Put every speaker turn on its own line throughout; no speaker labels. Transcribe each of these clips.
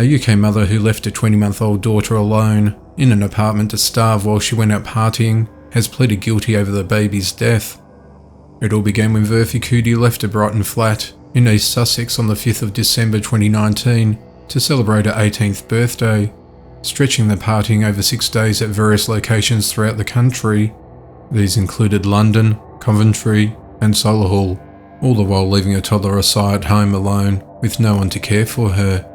A UK mother who left a 20-month-old daughter alone in an apartment to starve while she went out partying has pleaded guilty over the baby's death. It all began when Verphy Kudi left a Brighton flat in East Sussex on the 5th of December 2019 to celebrate her 18th birthday, stretching the partying over 6 days at various locations throughout the country. These included London, Coventry and Solihull, all the while leaving a toddler Asiah at home alone with no one to care for her.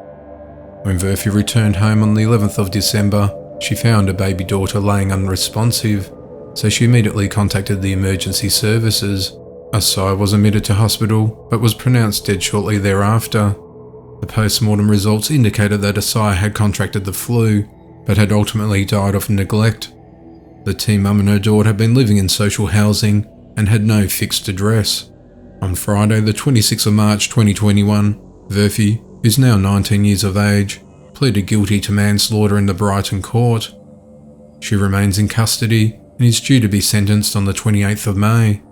When Verphy returned home on the 11th of December, she found her baby daughter laying unresponsive, so she immediately contacted the emergency services. Asiah was admitted to hospital but was pronounced dead shortly thereafter. The post-mortem results indicated that Asiah had contracted the flu, but had ultimately died of neglect. The teen mum and her daughter had been living in social housing and had no fixed address. On Friday, the 26th of March 2021, Verphy, who's now 19 years of age, pleaded guilty to manslaughter in the Brighton court. She remains in custody and is due to be sentenced on the 28th of May.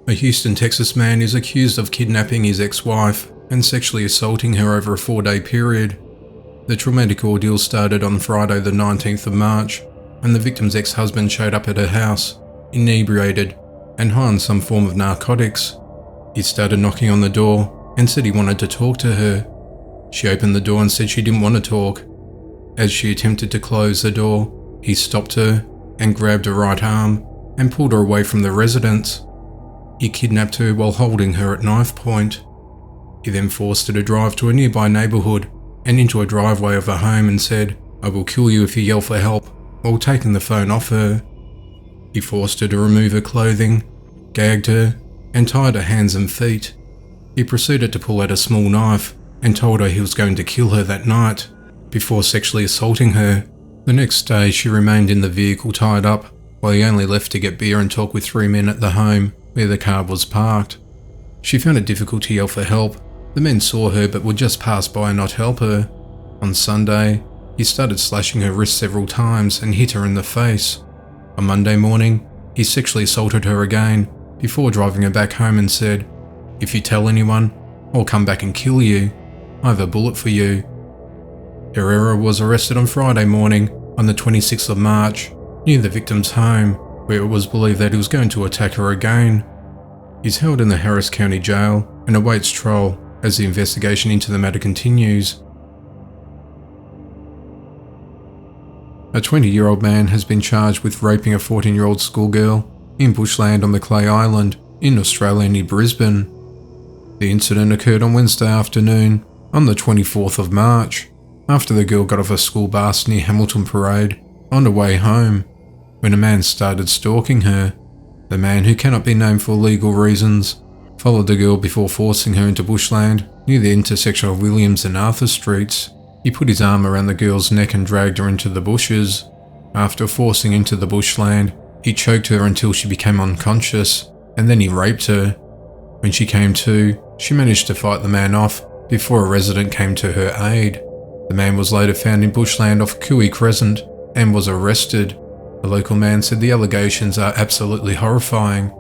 A Houston, Texas man is accused of kidnapping his ex-wife and sexually assaulting her over a 4-day period. The traumatic ordeal started on Friday the 19th of March, when the victim's ex-husband showed up at her house, inebriated and high on some form of narcotics. He started knocking on the door and said he wanted to talk to her. She opened the door and said she didn't want to talk. As she attempted to close the door, he stopped her and grabbed her right arm and pulled her away from the residence. He kidnapped her while holding her at knife point. He then forced her to drive to a nearby neighbourhood and into a driveway of her home and said, "I will kill you if you yell for help," while taking the phone off her. He forced her to remove her clothing, gagged her, and tied her hands and feet. He proceeded to pull out a small knife and told her he was going to kill her that night, before sexually assaulting her. The next day she remained in the vehicle tied up, while he only left to get beer and talk with 3 men at the home where the car was parked. She found it difficult to yell for help. The men saw her but would just pass by and not help her. On Sunday, he started slashing her wrist several times and hit her in the face. On Monday morning, he sexually assaulted her again before driving her back home and said, "If you tell anyone, I'll come back and kill you. I have a bullet for you." Herrera was arrested on Friday morning on the 26th of March near the victim's home, where it was believed that he was going to attack her again. He's held in the Harris County Jail and awaits trial as the investigation into the matter continues. A 20-year-old man has been charged with raping a 14-year-old schoolgirl in bushland on the Clay Island in Australia near Brisbane. The incident occurred on Wednesday afternoon on the 24th of March, after the girl got off a school bus near Hamilton Parade on her way home, when a man started stalking her. The man, who cannot be named for legal reasons, followed the girl before forcing her into bushland near the intersection of Williams and Arthur Streets. He put his arm around the girl's neck and dragged her into the bushes. After forcing into the bushland, he choked her until she became unconscious, and then he raped her. When she came to, she managed to fight the man off before a resident came to her aid. The man was later found in bushland off Cooey Crescent and was arrested. The local man said the allegations are absolutely horrifying.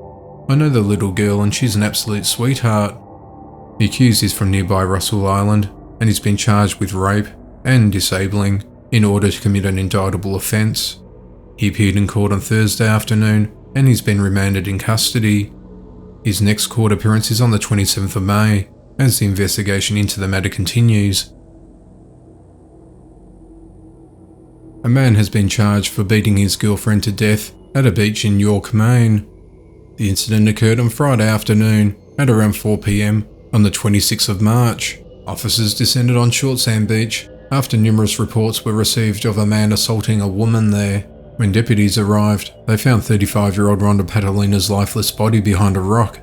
"I know the little girl and she's an absolute sweetheart." The accused is from nearby Russell Island and he's been charged with rape and disabling in order to commit an indictable offence. He appeared in court on Thursday afternoon and he's been remanded in custody. His next court appearance is on the 27th of May as the investigation into the matter continues. A man has been charged for beating his girlfriend to death at a beach in York, Maine. The incident occurred on Friday afternoon at around 4 p.m. on the 26th of March. Officers descended on Short Sand Beach after numerous reports were received of a man assaulting a woman there. When deputies arrived, they found 35-year-old Rhonda Patalina's lifeless body behind a rock.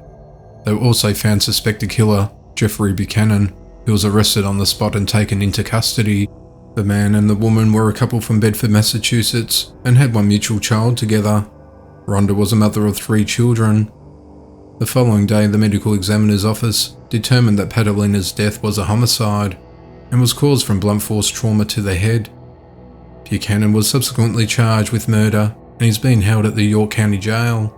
They also found suspected killer Jeffrey Buchanan, who was arrested on the spot and taken into custody. The man and the woman were a couple from Bedford, Massachusetts, and had one mutual child together. Rhonda was a mother of 3 children. The following day, the medical examiner's office determined that Patalina's death was a homicide and was caused from blunt force trauma to the head. Buchanan was subsequently charged with murder and is being held at the York County Jail.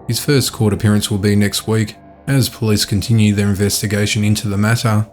His first court appearance will be next week as police continue their investigation into the matter.